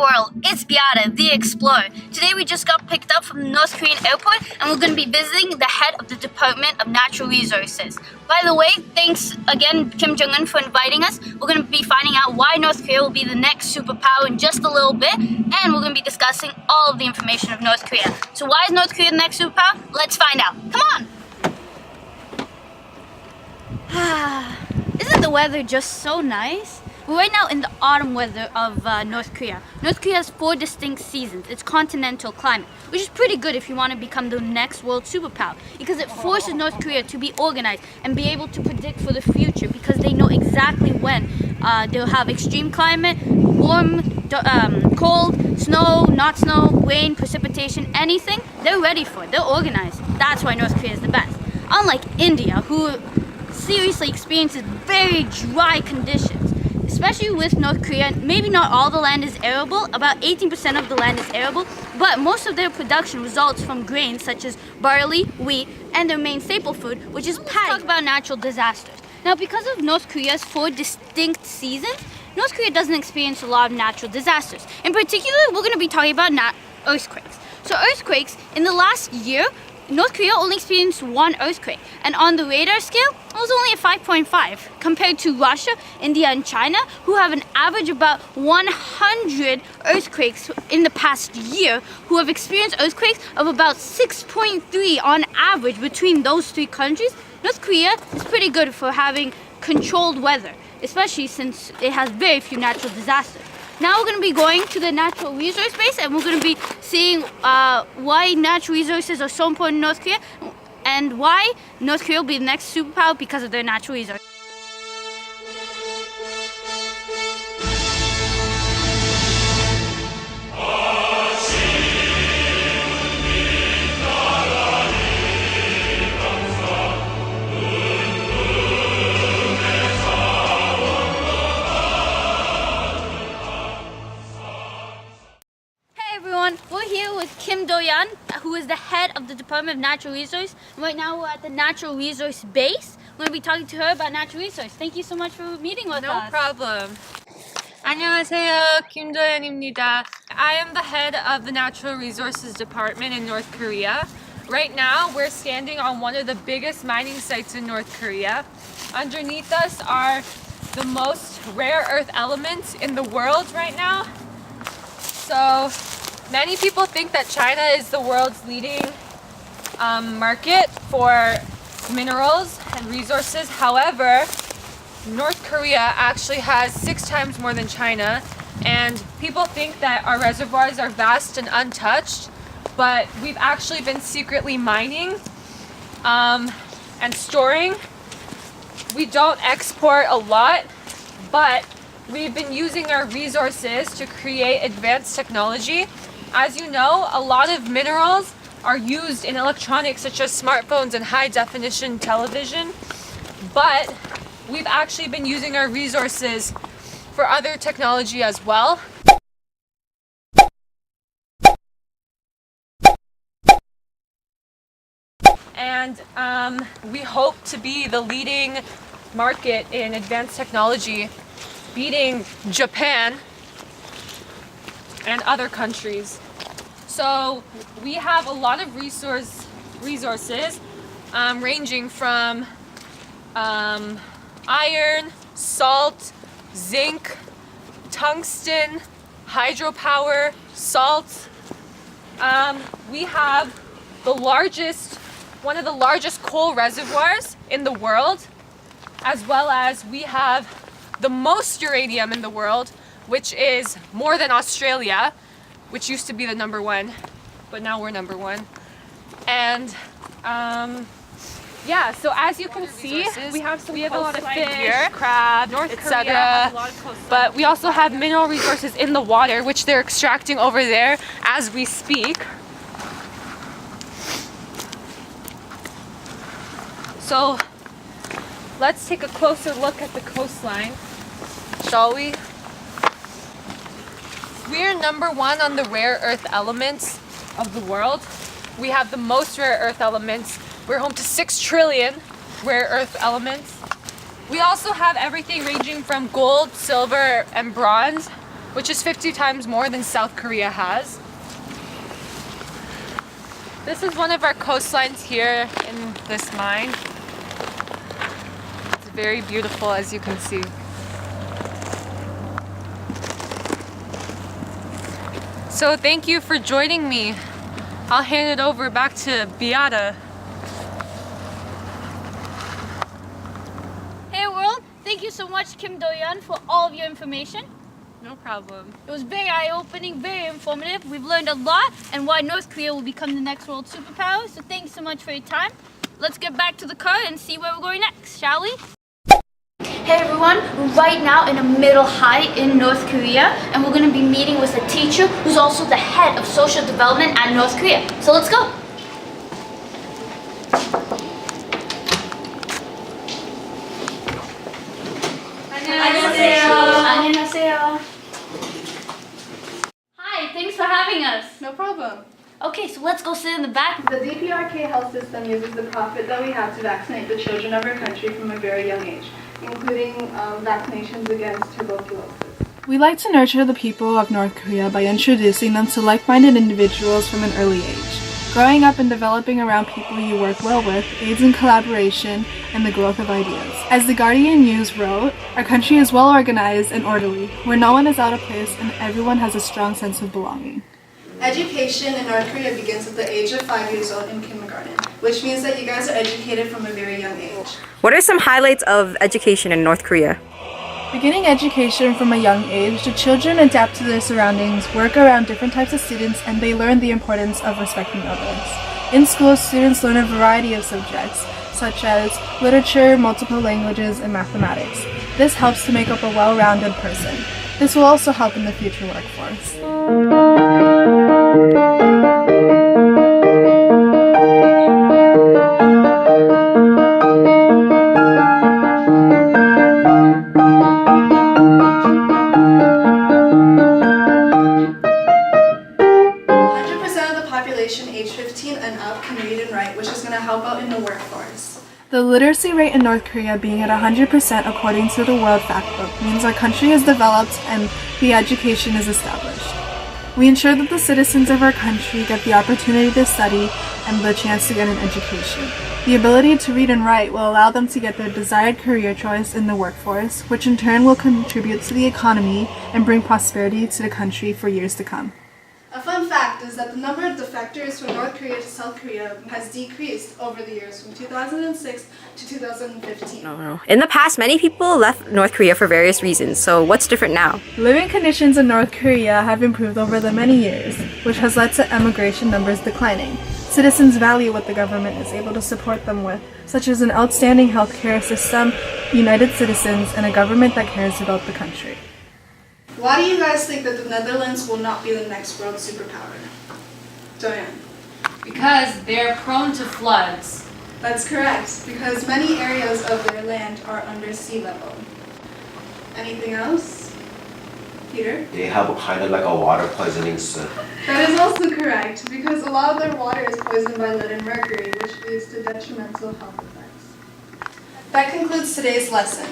world, it's Beata, the Explorer. Today we just got picked up from the North Korean airport and we're going to be visiting the head of the Department of Natural Resources. By the way, thanks again Kim Jong-un for inviting us. We're going to be finding out why North Korea will be the next superpower in just a little bit, and we're going to be discussing all of the information of North Korea. So why is North Korea the next superpower? Let's find out. Come on! Isn't the weather just so nice? We're right now in the autumn weather of North Korea. North Korea has 4 distinct seasons. It's continental climate, which is pretty good if you want to become the next world superpower, because it forces North Korea to be organized and be able to predict for the future, because they know exactly when they'll have extreme climate, warm, cold, snow, not snow, rain, precipitation, anything. They're ready for it. They're organized. That's why North Korea is the best. Unlike India, who seriously experiences very dry conditions. Especially with North Korea, maybe not all the land is arable, about 18% of the land is arable, but most of their production results from grains such as barley, wheat, and their main staple food, which is paddy. Let's talk about natural disasters. Now, because of North Korea's 4 distinct seasons, North Korea doesn't experience a lot of natural disasters. In particular, we're going to be talking about earthquakes. So earthquakes, in the last year, North Korea only experienced 1 earthquake, and on the radar scale, it was only a 5.5, compared to Russia, India, and China, who have an average about 100 earthquakes in the past year, who have experienced earthquakes of about 6.3 on average between those 3 countries. North Korea is pretty good for having controlled weather, especially since it has very few natural disasters. Now we're going to be going to the natural resource base, and we're going to be seeing why natural resources are so important in North Korea, and why North Korea will be the next superpower because of their natural resources. We're here with Kim Do-yeon, who is the head of the Department of Natural Resources. Right now we're at the Natural Resource Base. We're going to be talking to her about natural resources. Thank you so much for meeting with us. No problem. 안녕하세요, 김도연입니다. I am the head of the Natural Resources Department in North Korea. Right now, we're standing on one of the biggest mining sites in North Korea. Underneath us are the most rare earth elements in the world right now. So, many people think that China is the world's leading market for minerals and resources. However, North Korea actually has 6 times more than China, and people think that our reservoirs are vast and untouched, but we've actually been secretly mining and storing. We don't export a lot, but we've been using our resources to create advanced technology. As you know, a lot of minerals are used in electronics such as smartphones and high-definition television, but we've actually been using our resources for other technology as well. And we hope to be the leading market in advanced technology, beating Japan and other countries. So we have a lot of resources ranging from iron, salt, zinc, tungsten, hydropower, salt. We have one of the largest coal reservoirs in the world, as well as we have the most uranium in the world, which is more than Australia, which used to be the number 1, but now we're number 1. And yeah, so as you can see, we have a lot of fish, here, crab, etc. But we also have mineral resources in the water, which they're extracting over there as we speak. So let's take a closer look at the coastline, shall we? We're number 1 on the rare earth elements of the world. We have the most rare earth elements. We're home to 6 trillion rare earth elements. We also have everything ranging from gold, silver, and bronze, which is 50 times more than South Korea has. This is one of our coastlines here in this mine. It's very beautiful, as you can see. So thank you for joining me. I'll hand it over back to Beata. Hey world, thank you so much Kim Do-yeon for all of your information. No problem. It was very eye-opening, very informative. We've learned a lot and why North Korea will become the next world superpower. So thanks so much for your time. Let's get back to the car and see where we're going next, shall we? Hey everyone, we're right now in a middle height in North Korea and we're going to be meeting with a teacher who's also the head of social development at North Korea. So let's go. 안녕하세요. Hi, thanks for having us. No problem. Okay, so let's go sit in the back. The DPRK health system uses the profit that we have to vaccinate the children of our country from a very young age, including vaccinations against tuberculosis. We like to nurture the people of North Korea by introducing them to like-minded individuals from an early age. Growing up and developing around people you work well with aids in collaboration and the growth of ideas. As The Guardian News wrote, our country is well organized and orderly, where no one is out of place and everyone has a strong sense of belonging. Education in North Korea begins at the age of 5 years old in kindergarten, which means that you guys are educated from a very young age. What are some highlights of education in North Korea? Beginning education from a young age, the children adapt to their surroundings, work around different types of students, and they learn the importance of respecting others. In school, students learn a variety of subjects, such as literature, multiple languages, and mathematics. This helps to make up a well-rounded person. This will also help in the future workforce. 100% of the population age 15 and up can read and write, which is going to help out in the workforce. The literacy rate in North Korea being at 100% according to the World Factbook means our country is developed and the education is established. We ensure that the citizens of our country get the opportunity to study and the chance to get an education. The ability to read and write will allow them to get their desired career choice in the workforce, which in turn will contribute to the economy and bring prosperity to the country for years to come. A fun fact is that the number of defectors from North Korea to South Korea has decreased over the years from 2006 to 2015. In the past, many people left North Korea for various reasons, so what's different now? Living conditions in North Korea have improved over the many years, which has led to emigration numbers declining. Citizens value what the government is able to support them with, such as an outstanding healthcare system, united citizens, and a government that cares about the country. Why do you guys think that the Netherlands will not be the next world superpower? Joanne. Because they're prone to floods. That's correct, because many areas of their land are under sea level. Anything else? Peter? They have kind of like a water poisoning. That is also correct, because a lot of their water is poisoned by lead and mercury, which leads to detrimental health effects. That concludes today's lesson.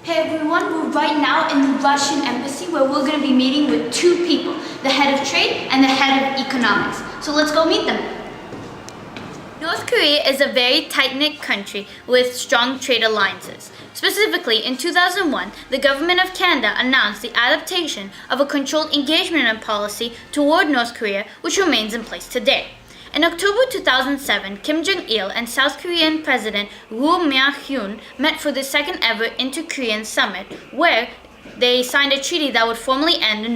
Hey everyone, we're right now in the Russian embassy where we're going to be meeting with two people, the head of trade and the head of economics. So let's go meet them. North Korea is a very tight-knit country with strong trade alliances. Specifically, in 2001, the government of Canada announced the adaptation of a controlled engagement policy toward North Korea, which remains in place today. In October 2007, Kim Jong-il and South Korean President Roh Moo-hyun met for the second ever Inter-Korean Summit, where they signed a treaty that would formally end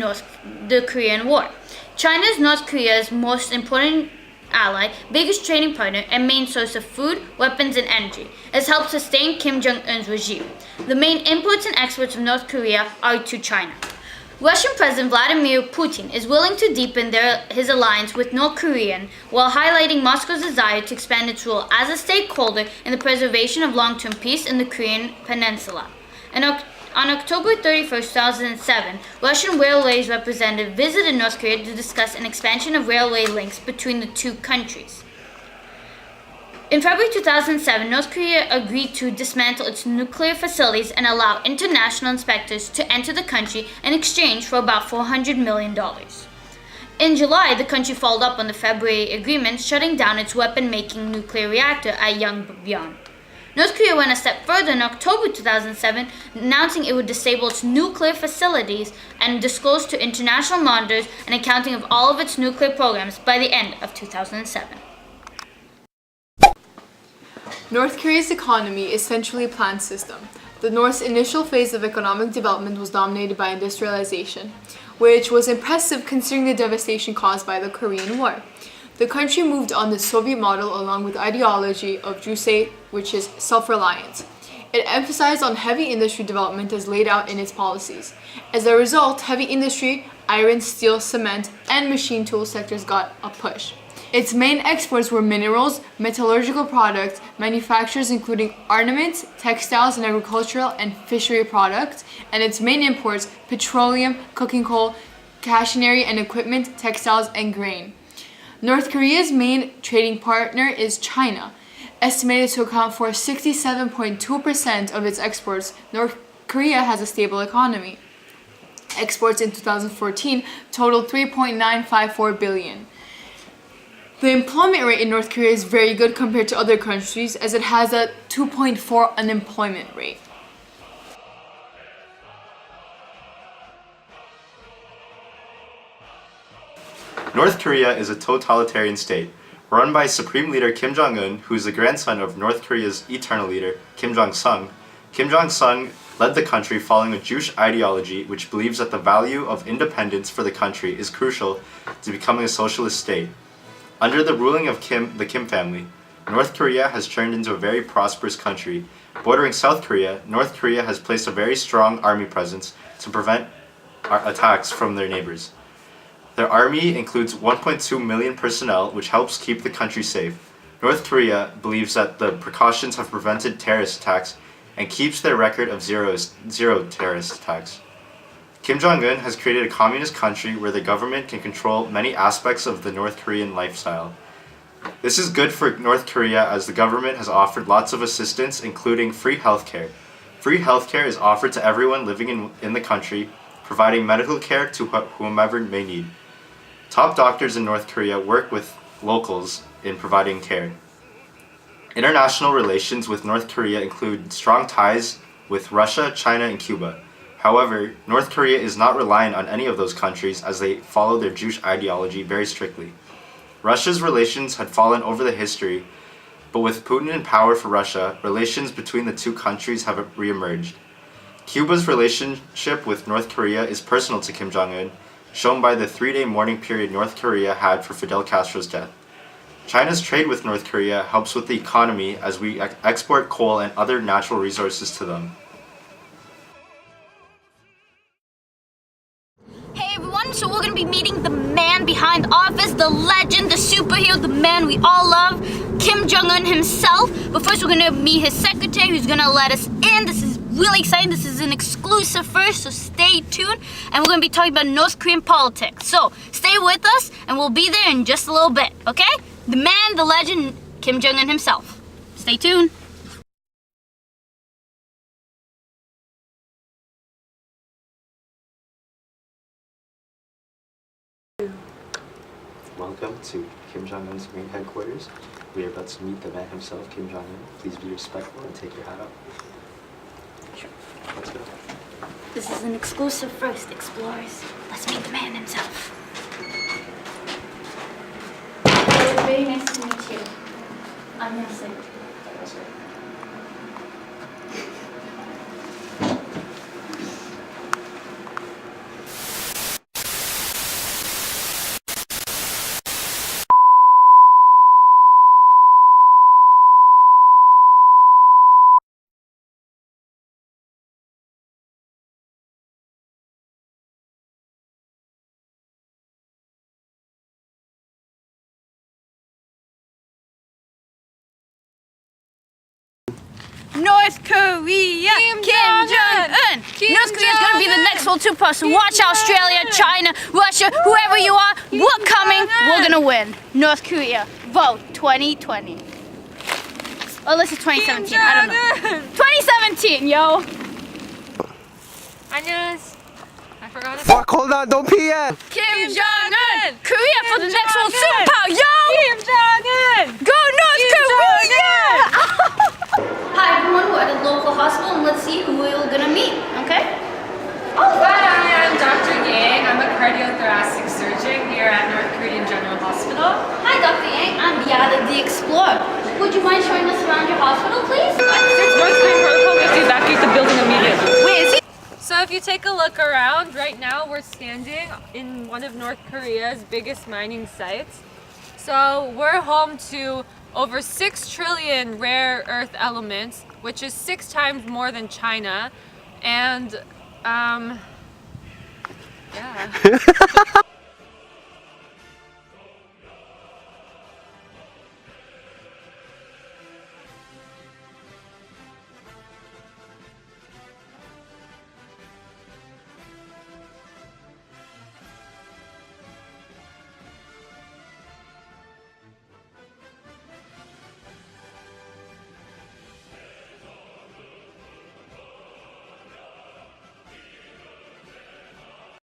the Korean War. China is North Korea's most important ally, biggest trading partner, and main source of food, weapons, and energy. It has helped sustain Kim Jong-un's regime. The main imports and exports of North Korea are to China. Russian President Vladimir Putin is willing to deepen his alliance with North Korea while highlighting Moscow's desire to expand its role as a stakeholder in the preservation of long-term peace in the Korean peninsula. On October 31, 2007, Russian Railways representative visited North Korea to discuss an expansion of railway links between the two countries. In February 2007, North Korea agreed to dismantle its nuclear facilities and allow international inspectors to enter the country in exchange for about $400 million. In July, the country followed up on the February agreement, shutting down its weapon-making nuclear reactor at Yongbyon. North Korea went a step further in October 2007, announcing it would disable its nuclear facilities and disclose to international monitors an accounting of all of its nuclear programs by the end of 2007. North Korea's economy is centrally planned system. The North's initial phase of economic development was dominated by industrialization, which was impressive considering the devastation caused by the Korean War. The country moved on the Soviet model along with ideology of Jusei, which is self-reliance. It emphasized on heavy industry development as laid out in its policies. As a result, heavy industry, iron, steel, cement, and machine tool sectors got a push. Its main exports were minerals, metallurgical products, manufacturers including ornaments, textiles and agricultural and fishery products, and its main imports, petroleum, cooking coal, cachinery and equipment, textiles, and grain. North Korea's main trading partner is China. Estimated to account for 67.2% of its exports, North Korea has a stable economy. Exports in 2014 totaled $3.954 billion. The employment rate in North Korea is very good compared to other countries as it has a 2.4 unemployment rate. North Korea is a totalitarian state, run by Supreme Leader Kim Jong-un, who is the grandson of North Korea's eternal leader, Kim Jong-sung. Kim Jong-sung led the country following a Jewish ideology which believes that the value of independence for the country is crucial to becoming a socialist state. Under the ruling of the Kim family, North Korea has turned into a very prosperous country. Bordering South Korea, North Korea has placed a very strong army presence to prevent attacks from their neighbors. Their army includes 1.2 million personnel, which helps keep the country safe. North Korea believes that the precautions have prevented terrorist attacks and keeps their record of zero terrorist attacks. Kim Jong-un has created a communist country where the government can control many aspects of the North Korean lifestyle. This is good for North Korea as the government has offered lots of assistance, including free healthcare. Free healthcare is offered to everyone living in the country, providing medical care to whomever may need. Top doctors in North Korea work with locals in providing care. International relations with North Korea include strong ties with Russia, China, and Cuba. However, North Korea is not reliant on any of those countries as they follow their Jewish ideology very strictly. Russia's relations had fallen over the history, but with Putin in power for Russia, relations between the two countries have re-emerged. Cuba's relationship with North Korea is personal to Kim Jong-un, shown by the 3-day mourning period North Korea had for Fidel Castro's death. China's trade with North Korea helps with the economy as we export coal and other natural resources to them. Hey everyone, so we're gonna be meeting the man behind Office, the legend, the superhero, the man we all love, Kim Jong-un himself. But first we're gonna meet his secretary who's gonna let us in. This is really exciting. This is an exclusive first, so stay tuned. And we're gonna be talking about North Korean politics. So stay with us and we'll be there in just a little bit, okay? The man, the legend, Kim Jong-un himself. Stay tuned. Welcome to Kim Jong-un's main headquarters. We are about to meet the man himself, Kim Jong-un. Please be respectful and take your hat off. Sure. Let's go. This is an exclusive first, explorers. Let's meet the man himself. Very nice to meet you. I'm Yasser. North Korea, Kim Jong-un. North Korea is gonna be the next world superpower. So watch Australia, China, Russia, whoever you are, we're coming. We're gonna win. North Korea, vote 2020. Or unless it's 2017. I don't know. 2017, yo. 안녕하세요. I forgot it. Fuck, hold on, don't pee yet. Kim Jong-un. Korea for the next world Jong-un. superpower, yo. Kim Jong-un! Go North Korea. Jong-un. Hi everyone, we're at a local hospital and let's see who we're gonna meet, okay? Hi, I'm Dr. Yang. I'm a cardiothoracic surgeon here at North Korean General Hospital. Hi Dr. Yang, I'm Yada the Explorer. Would you mind showing us around your hospital, please? North Korean protocol, we have to evacuate the building immediately. Wait, is he? So if you take a look around, right now we're standing in one of North Korea's biggest mining sites. So we're home to over 6 trillion rare earth elements, which is 6 times more than China. And, yeah.